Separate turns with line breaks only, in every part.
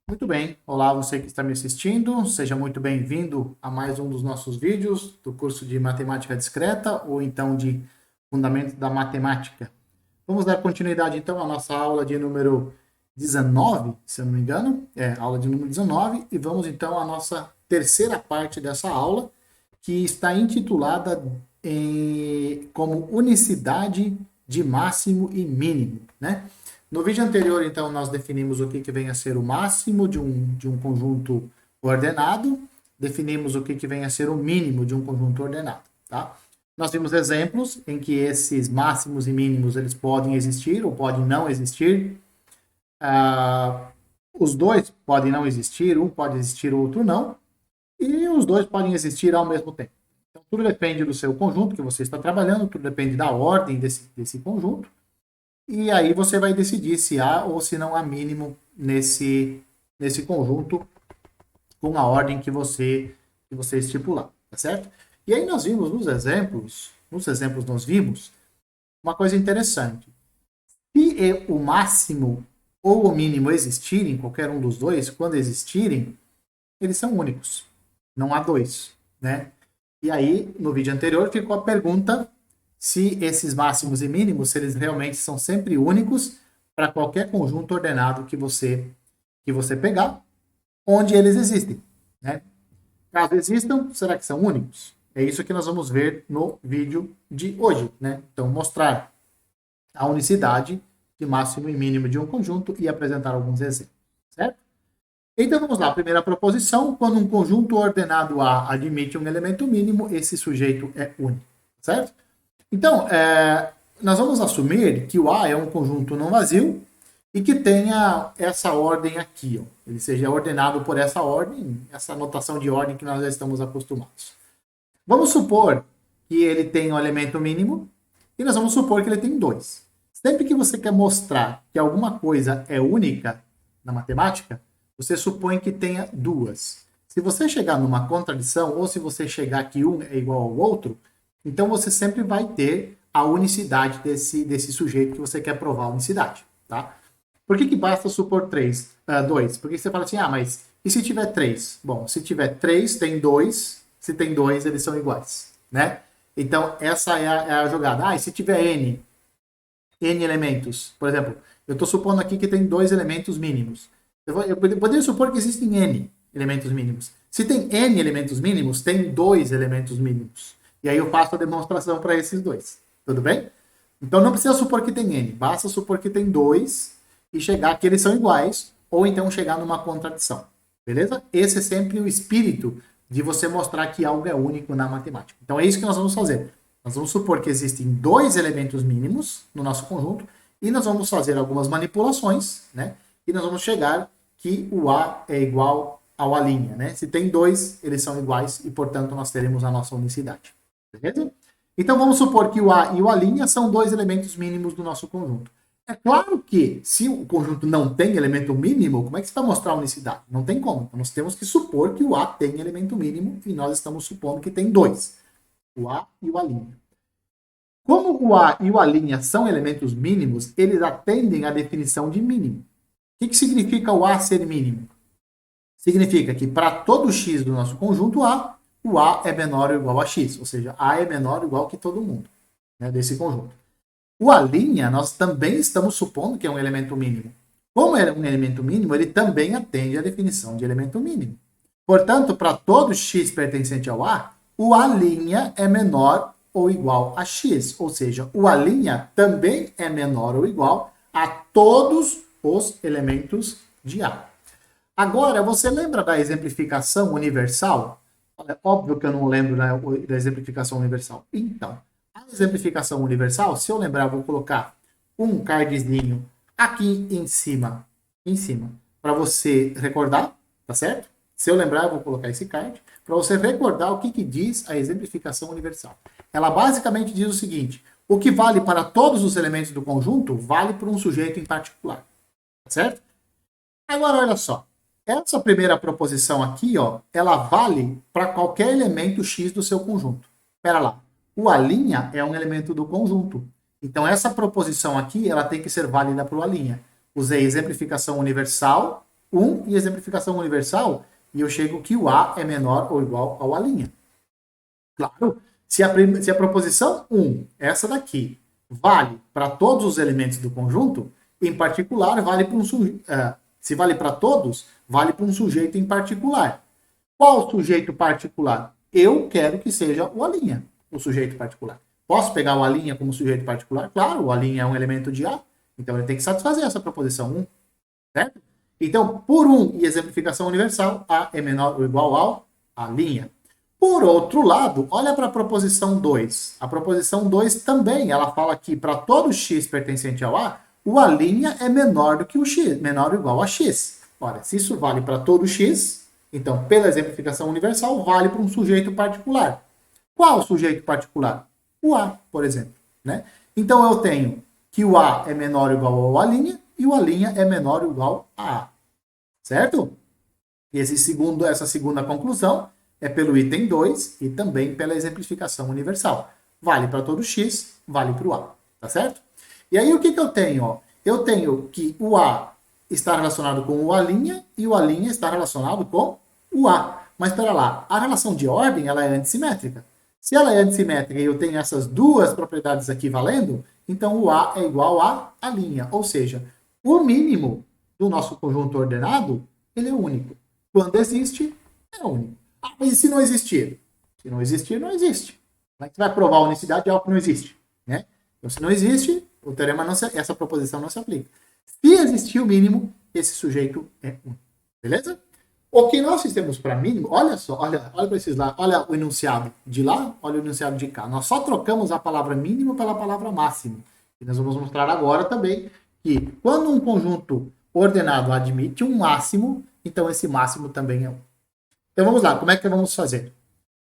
Muito bem, olá você que está me assistindo, seja muito bem-vindo a mais um dos nossos vídeos do curso de Matemática Discreta ou então de Fundamentos da Matemática. Vamos dar continuidade então à nossa aula de número 19, se eu não me engano, aula de número 19, e vamos então à nossa terceira parte dessa aula, que está intitulada como unicidade de máximo e mínimo, né? No vídeo anterior, então, nós definimos o que vem a ser o máximo de um conjunto ordenado, definimos o que vem a ser o mínimo de um conjunto ordenado, tá? Nós vimos exemplos em que esses máximos e mínimos eles podem existir ou podem não existir. Ah, os dois podem não existir, um pode existir, o outro não, e os dois podem existir ao mesmo tempo. Então, tudo depende do seu conjunto que você está trabalhando, tudo depende da ordem desse conjunto. E aí você vai decidir se há ou se não há mínimo nesse conjunto com a ordem que você estipular, tá certo? E aí nós vimos nos exemplos nós vimos uma coisa interessante. Se o máximo ou o mínimo existirem, qualquer um dos dois, quando existirem, eles são únicos. Não há dois, né? E aí, no vídeo anterior, ficou a pergunta se esses máximos e mínimos, se eles realmente são sempre únicos para qualquer conjunto ordenado que você pegar, onde eles existem, né? Caso existam, será que são únicos? É isso que nós vamos ver no vídeo de hoje, né? Então, mostrar a unicidade de máximo e mínimo de um conjunto e apresentar alguns exemplos, certo? Então vamos lá, primeira proposição, quando um conjunto ordenado A admite um elemento mínimo, esse sujeito é único, certo? Então, nós vamos assumir que o A é um conjunto não vazio e que tenha essa ordem aqui, ó. Ele seja ordenado por essa ordem, essa notação de ordem que nós já estamos acostumados. Vamos supor que ele tem um elemento mínimo e nós vamos supor que ele tem dois. Sempre que você quer mostrar que alguma coisa é única na matemática, você supõe que tenha duas. Se você chegar numa contradição ou se você chegar que um é igual ao outro, então você sempre vai ter a unicidade desse sujeito que você quer provar a unicidade, tá? Por que basta supor dois? Porque você fala assim, mas e se tiver três? Bom, se tiver três, tem dois. Se tem dois, eles são iguais, né? Então, essa é a jogada. E se tiver n elementos? Por exemplo, eu estou supondo aqui que tem dois elementos mínimos. Eu poderia supor que existem n elementos mínimos. Se tem n elementos mínimos, tem dois elementos mínimos. E aí eu faço a demonstração para esses dois. Tudo bem? Então não precisa supor que tem n, basta supor que tem dois e chegar que eles são iguais, ou então chegar numa contradição. Beleza? Esse é sempre o espírito de você mostrar que algo é único na matemática. Então é isso que nós vamos fazer. Nós vamos supor que existem dois elementos mínimos no nosso conjunto e nós vamos fazer algumas manipulações, né? E nós vamos chegar que o A é igual ao A', né? Se tem dois, eles são iguais e, portanto, nós teremos a nossa unicidade. Beleza? Então vamos supor que o A e o A' são dois elementos mínimos do nosso conjunto. É claro que se o conjunto não tem elemento mínimo, como é que você vai mostrar a unicidade? Não tem como. Então, nós temos que supor que o A tem elemento mínimo e nós estamos supondo que tem dois. O A e o A'. Como o A e o A' são elementos mínimos, eles atendem à definição de mínimo. O que significa o A ser mínimo? Significa que para todo x do nosso conjunto A, o A é menor ou igual a x, ou seja, A é menor ou igual que todo mundo, né, desse conjunto. O A', nós também estamos supondo que é um elemento mínimo. Como é um elemento mínimo, ele também atende à definição de elemento mínimo. Portanto, para todo x pertencente ao A, o A' é menor ou igual a x, ou seja, o A' também é menor ou igual a todos os elementos de A. Agora, você lembra da exemplificação universal? É óbvio que eu não lembro da exemplificação universal. Então, a exemplificação universal, se eu lembrar, eu vou colocar um cardzinho aqui em cima, para você recordar, tá certo? Se eu lembrar, eu vou colocar esse card para você recordar o que diz a exemplificação universal. Ela basicamente diz o seguinte: o que vale para todos os elementos do conjunto vale para um sujeito em particular, tá certo? Agora, olha só. Essa primeira proposição aqui, ó, ela vale para qualquer elemento x do seu conjunto. Espera lá. O A' é um elemento do conjunto. Então, essa proposição aqui, ela tem que ser válida para o A'. Usei exemplificação universal 1 e exemplificação universal, e eu chego que o A é menor ou igual ao A'. Claro, se a proposição 1, essa daqui, vale para todos os elementos do conjunto, em particular, vale para se vale para todos, vale para um sujeito em particular. Qual sujeito particular? Eu quero que seja o A', o sujeito particular. Posso pegar o A' como sujeito particular? Claro, o A' é um elemento de A, então ele tem que satisfazer essa proposição 1, certo? Então, por 1 e exemplificação universal, A é menor ou igual ao A'. Por outro lado, olha para a proposição 2. A proposição 2 também, ela fala que para todo x pertencente ao A, o A' é menor do que o x, menor ou igual a x. Ora, se isso vale para todo x, então, pela exemplificação universal, vale para um sujeito particular. Qual sujeito particular? O A, por exemplo. Né? Então, eu tenho que o A é menor ou igual ao A' e o A' é menor ou igual a A. Certo? E essa segunda conclusão é pelo item 2 e também pela exemplificação universal. Vale para todo x, vale para o A. Tá certo? E aí, o que eu tenho? Ó? Eu tenho que o A está relacionado com o A' e o A' está relacionado com o A. Mas, espera lá, a relação de ordem ela é antissimétrica. Se ela é antissimétrica e eu tenho essas duas propriedades aqui valendo, então o A é igual a A'. Ou seja, o mínimo do nosso conjunto ordenado, ele é único. Quando existe, é único. Ah, mas e se não existir? Se não existir, não existe. Como é que você vai provar a unicidade de algo que não existe? Né? Então, se não existe, o teorema essa proposição não se aplica. Se existir o mínimo, esse sujeito é único. Beleza? O que nós temos para mínimo, olha só, olha para esses lá, olha o enunciado de lá, olha o enunciado de cá. Nós só trocamos a palavra mínimo pela palavra máximo. E nós vamos mostrar agora também que quando um conjunto ordenado admite um máximo, então esse máximo também é 1. Então vamos lá, como é que vamos fazer?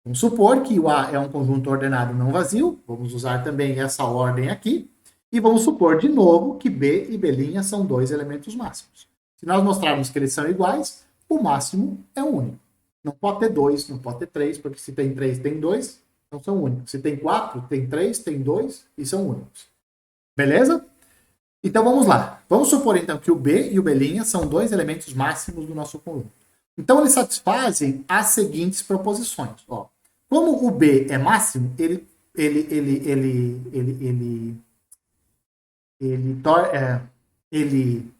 Vamos supor que o A é um conjunto ordenado não vazio, vamos usar também essa ordem aqui, e vamos supor de novo que B e B' são dois elementos máximos. Se nós mostrarmos que eles são iguais, o máximo é único. Não pode ter 2, não pode ter 3, porque se tem 3, tem 2, então são únicos. Se tem 4, tem 3, tem 2 e são únicos. Beleza? Então vamos lá. Vamos supor então que o B e o B' são dois elementos máximos do nosso conjunto. Então eles satisfazem as seguintes proposições. Ó, como o B é máximo, ele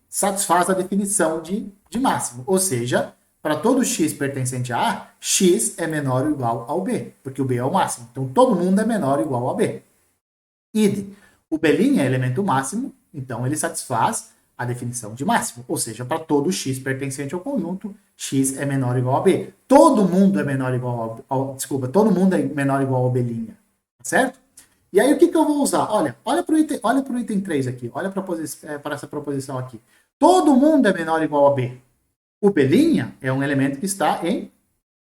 satisfaz a definição de máximo. Ou seja, para todo x pertencente a A, x é menor ou igual ao B, porque o B é o máximo. Então todo mundo é menor ou igual a B. Id, o B' é elemento máximo, então ele satisfaz a definição de máximo. Ou seja, para todo x pertencente ao conjunto, x é menor ou igual a B. Todo mundo é menor ou igual ao... Desculpa, todo mundo é menor ou igual ao B'. Certo? E aí o que eu vou usar? Olha para o item 3 aqui. Olha para essa proposição aqui. Todo mundo é menor ou igual a B. O B' é um elemento que está em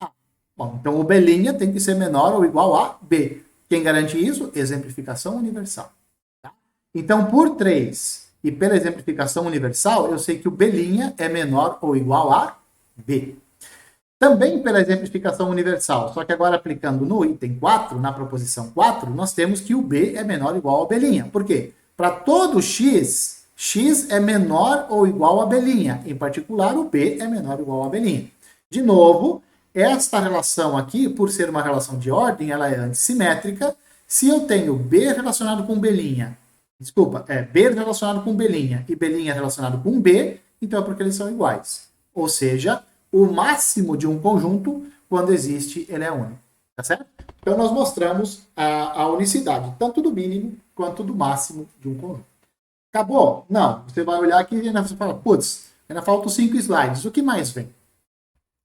A. Bom, então o B' tem que ser menor ou igual a B. Quem garante isso? Exemplificação universal. Tá? Então, por 3 e pela exemplificação universal, eu sei que o B' é menor ou igual a B. Também pela exemplificação universal, só que agora aplicando no item 4, na proposição 4, nós temos que o B é menor ou igual ao B'. Por quê? Para todo x, x é menor ou igual a B'. Em particular, o B é menor ou igual a B'. De novo, esta relação aqui, por ser uma relação de ordem, ela é antissimétrica. Se eu tenho B relacionado com B', B relacionado com B' e B' relacionado com B, então é porque eles são iguais. Ou seja, o máximo de um conjunto, quando existe, ele é único. Tá certo? Então, nós mostramos a unicidade, tanto do mínimo quanto do máximo de um conjunto. Acabou? Não. Você vai olhar aqui e ainda fala, putz, ainda faltam 5 slides. O que mais vem?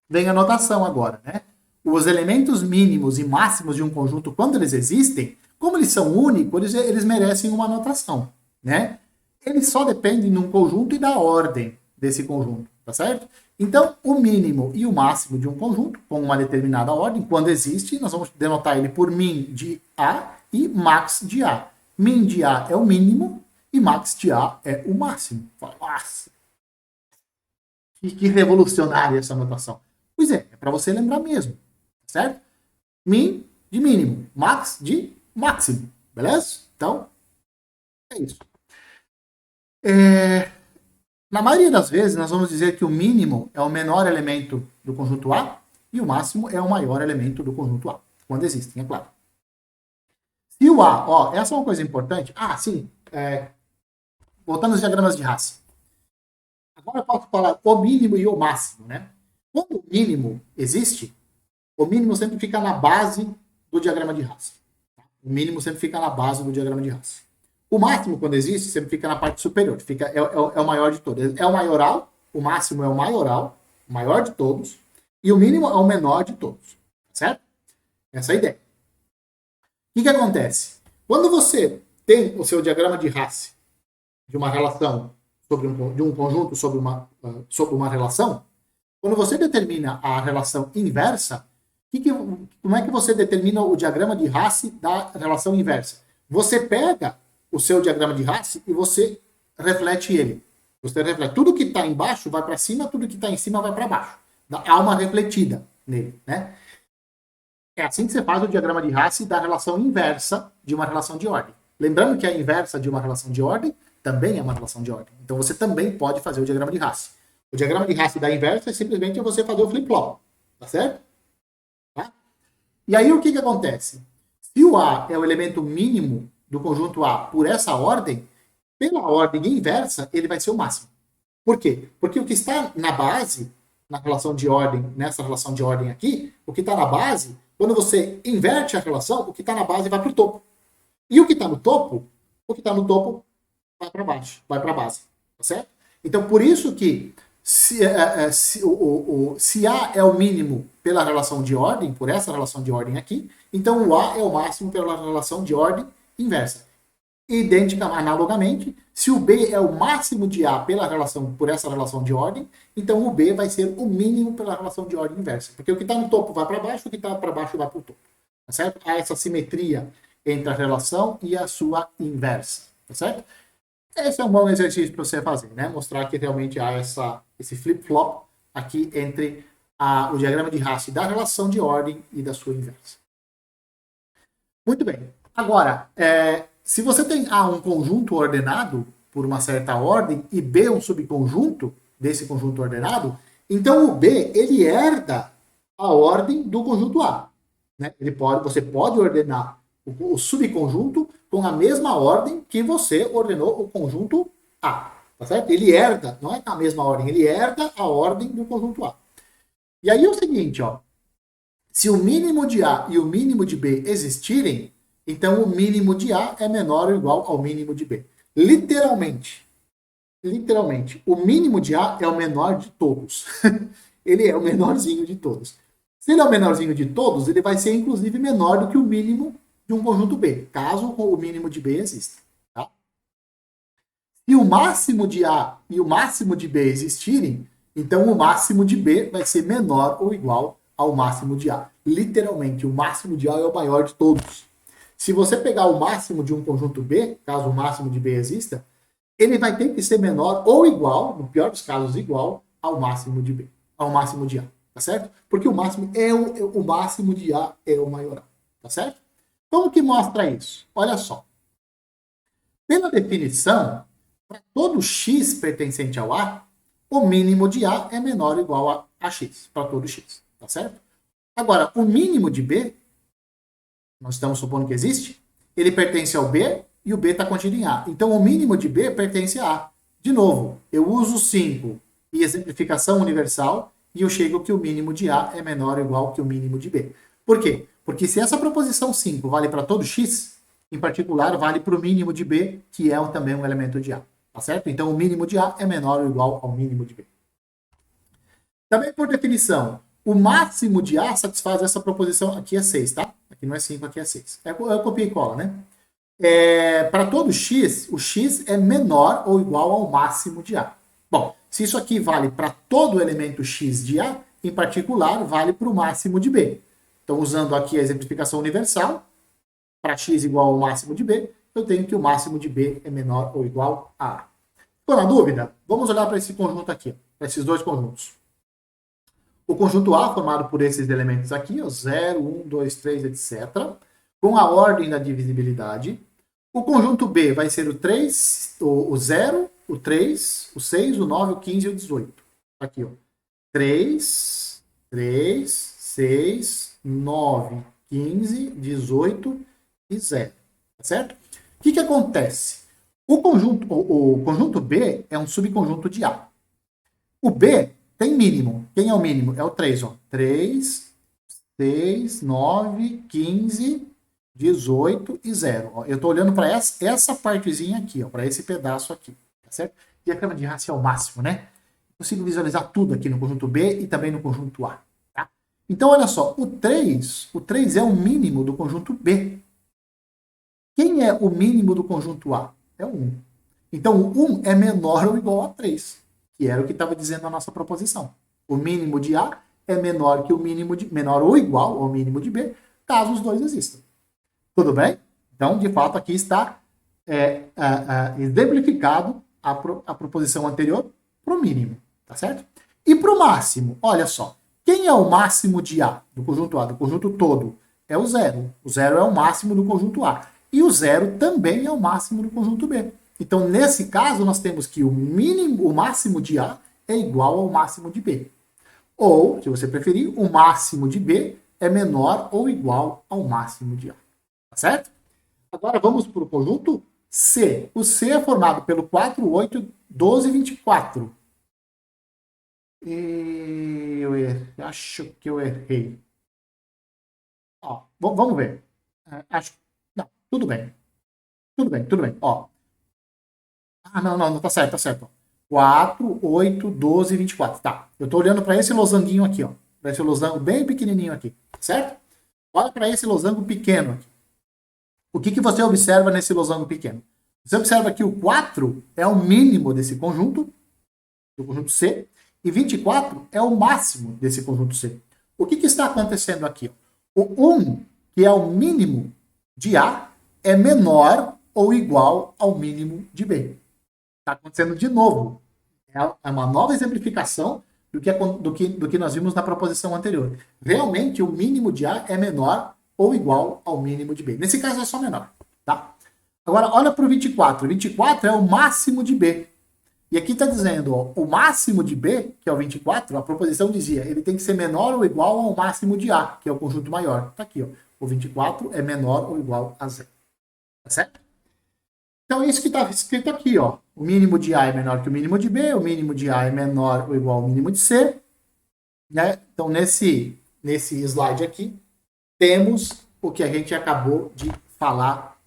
Vem a notação agora, né? Os elementos mínimos e máximos de um conjunto, quando eles existem, como eles são únicos, eles merecem uma notação, né? Eles só dependem de um conjunto e da ordem desse conjunto, tá certo? Então, o mínimo e o máximo de um conjunto, com uma determinada ordem, quando existe, nós vamos denotar ele por min de A e max de A. Min de A é o mínimo e max de A é o máximo. Nossa, que revolucionária essa notação. Pois é para você lembrar mesmo, certo? Min de mínimo, max de máximo, beleza? Então, é isso. Na maioria das vezes, nós vamos dizer que o mínimo é o menor elemento do conjunto A e o máximo é o maior elemento do conjunto A, quando existem, é claro. Se o A, ó, essa é uma coisa importante. Ah, sim, voltando aos diagramas de Hasse. Agora eu posso falar o mínimo e o máximo, né? Quando o mínimo existe, o mínimo sempre fica na base do diagrama de Hasse. O mínimo sempre fica na base do diagrama de Hasse. O máximo, quando existe, sempre fica na parte superior. É o maior de todos. É o maioral, o máximo é o maioral, o maior de todos, e o mínimo é o menor de todos. Certo? Essa é a ideia. O que acontece? Quando você tem o seu diagrama de Hasse de uma relação de um conjunto sobre uma relação, quando você determina a relação inversa, como é que você determina o diagrama de Hasse da relação inversa? Você pega o seu diagrama de Hasse e você reflete ele. Você reflete tudo que está embaixo vai para cima, tudo que está em cima vai para baixo. Há uma refletida nele, né? É assim que você faz o diagrama de Hasse da relação inversa de uma relação de ordem. Lembrando que a inversa de uma relação de ordem também é uma relação de ordem. Então você também pode fazer o diagrama de Hasse. O diagrama de Hasse da inversa é simplesmente você fazer o flip-flop. Tá certo? Tá? E aí o que acontece? Se o A é o elemento mínimo do conjunto A por essa ordem, pela ordem inversa, ele vai ser o máximo. Por quê? Porque o que está na base, na relação de ordem, nessa relação de ordem aqui, o que está na base, quando você inverte a relação, o que está na base vai para o topo. E o que está no topo, vai para baixo, vai para a base. Tá certo? Então, por isso que se A é o mínimo pela relação de ordem, por essa relação de ordem aqui, então o A é o máximo pela relação de ordem inversa. Idêntica, analogamente, se o B é o máximo de A por essa relação de ordem, então o B vai ser o mínimo pela relação de ordem inversa. Porque o que está no topo vai para baixo, o que está para baixo vai para o topo. Tá certo? Há essa simetria entre a relação e a sua inversa. Tá certo? Esse é um bom exercício para você fazer, né? Mostrar que realmente há esse flip-flop aqui entre o diagrama de Hasse da relação de ordem e da sua inversa. Muito bem. Agora, se você tem A um conjunto ordenado por uma certa ordem e B um subconjunto desse conjunto ordenado, então o B ele herda a ordem do conjunto A. Né? Você pode ordenar o subconjunto com a mesma ordem que você ordenou o conjunto A. Tá certo? Ele herda, não é a mesma ordem, ele herda a ordem do conjunto A. E aí é o seguinte, ó, se o mínimo de A e o mínimo de B existirem, então o mínimo de A é menor ou igual ao mínimo de B. Literalmente, o mínimo de A é o menor de todos. Ele é o menorzinho de todos. Se ele é o menorzinho de todos, ele vai ser inclusive menor do que o mínimo de um conjunto B, caso o mínimo de B exista. Tá? Se o máximo de A e o máximo de B existirem, então o máximo de B vai ser menor ou igual ao máximo de A. Literalmente, o máximo de A é o maior de todos. Se você pegar o máximo de um conjunto B, caso o máximo de B exista, ele vai ter que ser menor ou igual, no pior dos casos, igual ao máximo de B, ao máximo de A, tá certo? Porque o máximo o máximo de A é o maioral, tá certo? Como que mostra isso? Olha só. Pela definição, para todo x pertencente ao A, o mínimo de A é menor ou igual a x, para todo x, tá certo? Agora, o mínimo de B, nós estamos supondo que existe, ele pertence ao B e o B está contido em A. Então, o mínimo de B pertence a A. De novo, eu uso 5 e exemplificação universal e eu chego que o mínimo de A é menor ou igual que o mínimo de B. Por quê? Porque se essa proposição 5 vale para todo x, em particular, vale para o mínimo de B, que é também um elemento de A. Tá certo? Então, o mínimo de A é menor ou igual ao mínimo de B. Também, por definição, o máximo de A satisfaz essa proposição. Aqui é 6, tá? Aqui não é 5, aqui é 6. É copia e cola, né? Para todo x, o x é menor ou igual ao máximo de A. Bom, se isso aqui vale para todo elemento x de A, em particular, vale para o máximo de B. Então, usando aqui a exemplificação universal, para x igual ao máximo de B, eu tenho que o máximo de B é menor ou igual a A. Ficou na dúvida? Vamos olhar para esse conjunto aqui, para esses dois conjuntos. O conjunto A, formado por esses elementos aqui, 0, 1, 2, 3, etc., com a ordem da divisibilidade. O conjunto B vai ser o 3, o 0, o 3, o 6, o 9, o 15 e o 18. Aqui, ó. 3, 3, 6, 9, 15, 18 e 0. Tá certo? O que acontece? O conjunto B é um subconjunto de A. O B tem mínimo. Quem é o mínimo? É o 3, ó. 3, 6, 9, 15, 18 e 0. Ó, eu estou olhando para essa partezinha aqui, para esse pedaço aqui. Tá certo? Diagrama de Hasse é o máximo, né? Consigo visualizar tudo aqui no conjunto B e também no conjunto A. Tá? Então, olha só, o 3 é o mínimo do conjunto B. Quem é o mínimo do conjunto A? É o 1. Então, o 1 é menor ou igual a 3, que era o que estava dizendo a nossa proposição. O mínimo de A é menor que o mínimo de menor ou igual ao mínimo de B, caso os dois existam. Tudo bem? Então, de fato, aqui está exemplificado a proposição anterior para o mínimo, tá certo? E para o máximo, olha só, quem é o máximo de A, do conjunto A, do conjunto todo? É o 0. O 0 é o máximo do conjunto A. E o 0 também é o máximo do conjunto B. Então, nesse caso, nós temos que o máximo de A é igual ao máximo de B. Ou, se você preferir, o máximo de B é menor ou igual ao máximo de A. Tá certo? Agora vamos para o conjunto C. O C é formado pelo 4, 8, 12 e 24. Acho que eu errei. Ó, vamos ver. Não, tudo bem. Tudo bem, tudo bem. Ó. Não, tá certo, tá certo. 4, 8, 12 e 24. Tá. Eu tô olhando para esse losanguinho aqui, ó. Para esse losango bem pequenininho aqui, certo? Olha para esse losango pequeno aqui. O que você observa nesse losango pequeno? Você observa que o 4 é o mínimo desse conjunto, do conjunto C, e 24 é o máximo desse conjunto C. O que está acontecendo aqui? O 1, que é o mínimo de A, é menor ou igual ao mínimo de B. Está acontecendo de novo. É uma nova exemplificação do que nós vimos na proposição anterior. Realmente, o mínimo de A é menor ou igual ao mínimo de B. Nesse caso, é só menor. Tá? Agora, olha para o 24. 24 é o máximo de B. E aqui está dizendo, ó, o máximo de B, que é o 24, a proposição dizia, ele tem que ser menor ou igual ao máximo de A, que é o conjunto maior. Está aqui, ó. O 24 é menor ou igual a 0. Tá certo? Então, é isso que está escrito aqui, ó. O mínimo de A é menor que o mínimo de B, o mínimo de A é menor ou igual ao mínimo de C. Né? Então, nesse slide aqui, temos o que a gente acabou de falar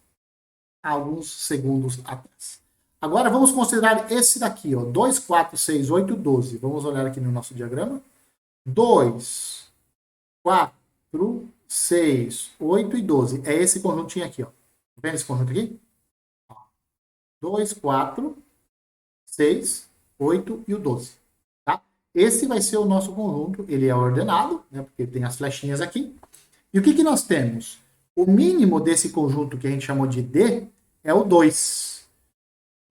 há alguns segundos atrás. Agora, vamos considerar esse daqui, ó. 2, 4, 6, 8, 12. Vamos olhar aqui no nosso diagrama. 2, 4, 6, 8 e 12. É esse conjuntinho aqui, ó. Tá vendo esse conjunto aqui? 2, 4, 6, 8 e o 12. Tá? Esse vai ser o nosso conjunto. Ele é ordenado, né, porque tem as flechinhas aqui. E o que nós temos? O mínimo desse conjunto que a gente chamou de D é o 2.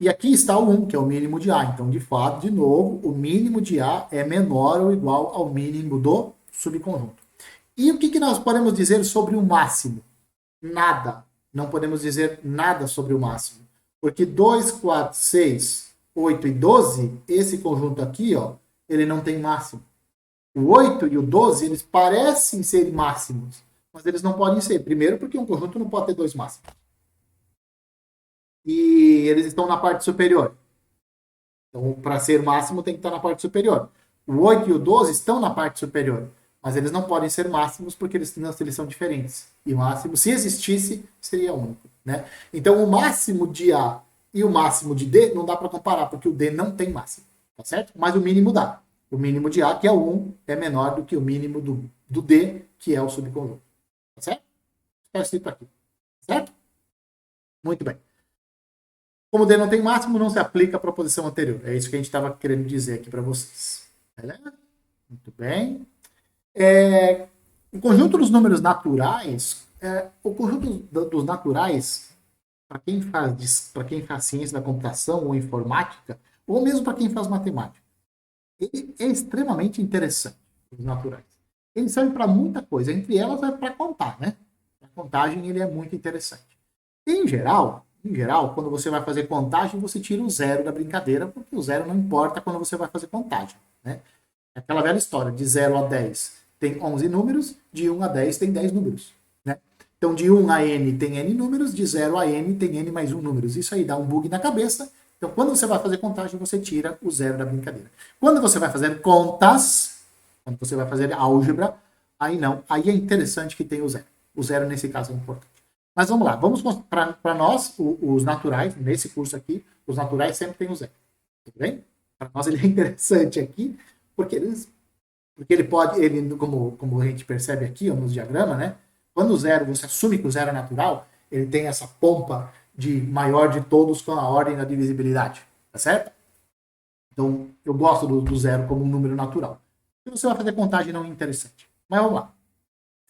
E aqui está o 1, que é o mínimo de A. Então, de fato, de novo, o mínimo de A é menor ou igual ao mínimo do subconjunto. E o que nós podemos dizer sobre o máximo? Nada. Não podemos dizer nada sobre o máximo. Porque 2, 4, 6, 8 e 12, esse conjunto aqui, ó, ele não tem máximo. O 8 e o 12, eles parecem ser máximos, mas eles não podem ser. Primeiro, porque um conjunto não pode ter dois máximos. E eles estão na parte superior. Então, para ser máximo, tem que estar na parte superior. O 8 e o 12 estão na parte superior, mas eles não podem ser máximos porque eles são diferentes. E máximo, se existisse, seria único. Né? Então, o máximo de A e o máximo de D não dá para comparar, porque o D não tem máximo. Tá certo? Mas o mínimo dá. O mínimo de A, que é o 1, é menor do que o mínimo do D, que é o subconjunto. Tá certo? Está escrito aqui. Certo? Muito bem. Como o D não tem máximo, não se aplica a proposição anterior. É isso que a gente estava querendo dizer aqui para vocês. Beleza? Muito bem. O conjunto dos números naturais, o conjunto dos naturais, para quem faz ciência da computação ou informática, ou mesmo para quem faz matemática, ele é extremamente interessante, os naturais. Ele serve para muita coisa, entre elas é para contar, né? A contagem ele é muito interessante. Em geral, Em geral, quando você vai fazer contagem, você tira o zero da brincadeira, porque o zero não importa quando você vai fazer contagem, né? É aquela velha história, de 0 a 10 tem 11 números, de 1 a 10 tem 10 números, né? Então, de 1 a n tem n números, de 0 a n tem n mais 1 números. Isso aí dá um bug na cabeça. Então, quando você vai fazer contagem, você tira o zero da brincadeira. Quando você vai fazer contas, quando você vai fazer álgebra, aí não. Aí é interessante que tem o zero. O zero, nesse caso, é importante. Mas vamos lá. Vamos para nós, os naturais, nesse curso aqui, os naturais sempre tem o zero. Tudo bem? Para nós ele é interessante aqui, porque ele pode, como a gente percebe aqui, ó, no diagrama, né? Quando o zero, você assume que o zero é natural, ele tem essa pompa de maior de todos com a ordem da divisibilidade, tá certo? Então, eu gosto do zero como um número natural. Se você vai fazer contagem, não é interessante. Mas vamos lá.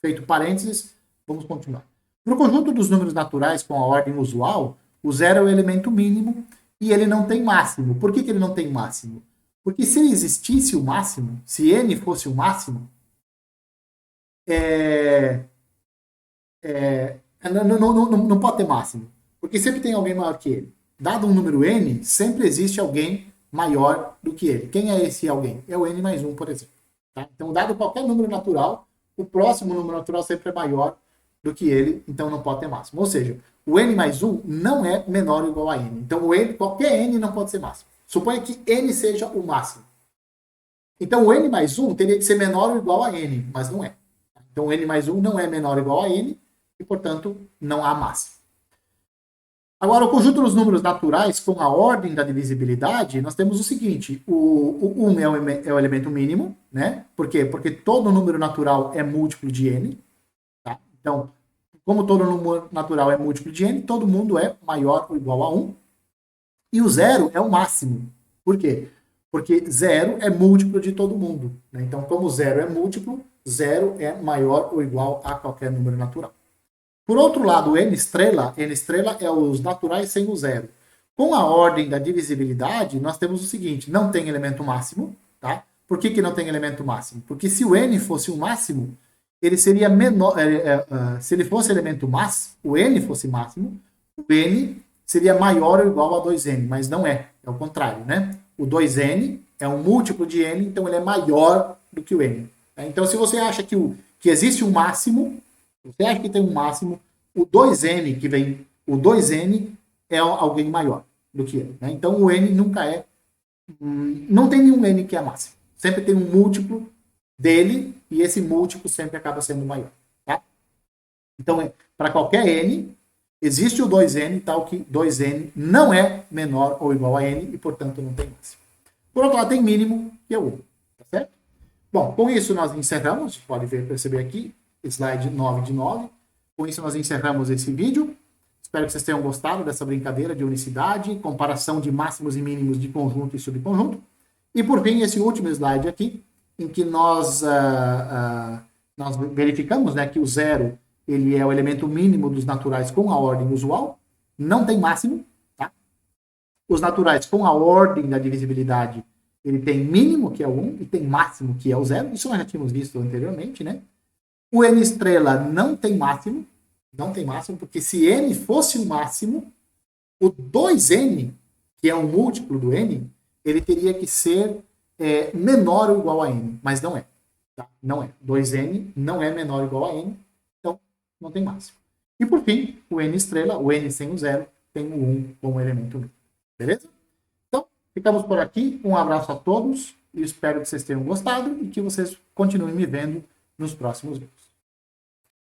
Feito parênteses, vamos continuar. No conjunto dos números naturais com a ordem usual, o zero é o elemento mínimo e ele não tem máximo. Por que ele não tem máximo? Porque se existisse o máximo, se n fosse o máximo, não pode ter máximo. Porque sempre tem alguém maior que ele. Dado um número n, sempre existe alguém maior do que ele. Quem é esse alguém? É o n mais 1, por exemplo. Tá? Então, dado qualquer número natural, o próximo número natural sempre é maior do que ele, então não pode ter máximo. Ou seja, o n mais 1 não é menor ou igual a n. Então, qualquer n não pode ser máximo. Suponha que n seja o máximo. Então, o n mais 1 teria que ser menor ou igual a n, mas não é. Então, o n mais 1 não é menor ou igual a n, e, portanto, não há máximo. Agora, o conjunto dos números naturais com a ordem da divisibilidade, nós temos o seguinte, o 1 é o elemento mínimo, né? Por quê? Porque todo número natural é múltiplo de n. Tá? Então, como todo número natural é múltiplo de n, todo mundo é maior ou igual a 1. E o 0 é o máximo. Por quê? Porque 0 é múltiplo de todo mundo. Né? Então, como 0 é múltiplo, 0 é maior ou igual a qualquer número natural. Por outro lado, o n estrela é os naturais sem o zero. Com a ordem da divisibilidade, nós temos o seguinte, não tem elemento máximo, tá? Por que não tem elemento máximo? Porque se o n fosse o máximo, ele seria menor, se ele fosse elemento máximo, o n fosse máximo, o n seria maior ou igual a 2n, mas não é, é o contrário, né? O 2n é um múltiplo de n, então ele é maior do que o n. Então, se você acha que existe um máximo, você acha que tem um máximo, o 2n é alguém maior do que ele. Né? Então, o n nunca é... Não tem nenhum n que é máximo. Sempre tem um múltiplo dele e esse múltiplo sempre acaba sendo maior. Tá? Então, para qualquer n, existe o 2n, tal que 2n não é menor ou igual a n e, portanto, não tem máximo. Por outro lado, tem mínimo, que é o 1. Tá certo? Bom, com isso nós encerramos. Pode perceber aqui, slide 9 de 9. Com isso nós encerramos esse vídeo. Espero que vocês tenham gostado dessa brincadeira de unicidade, comparação de máximos e mínimos de conjunto e subconjunto. E por fim, esse último slide aqui, em que nós verificamos, né, que o zero ele é o elemento mínimo dos naturais com a ordem usual, não tem máximo. Tá? Os naturais com a ordem da divisibilidade, ele tem mínimo, que é o 1, e tem máximo, que é o 0. Isso nós já tínhamos visto anteriormente, né? O n estrela não tem máximo, porque se n fosse o máximo, o 2n, que é um múltiplo do n, ele teria que ser menor ou igual a n, mas não é. Tá? Não é. 2n não é menor ou igual a n, então não tem máximo. E por fim, o n estrela, o n sem o 0, tem o 1 como elemento mínimo. Beleza? Então, ficamos por aqui. Um abraço a todos e espero que vocês tenham gostado e que vocês continuem me vendo nos próximos vídeos.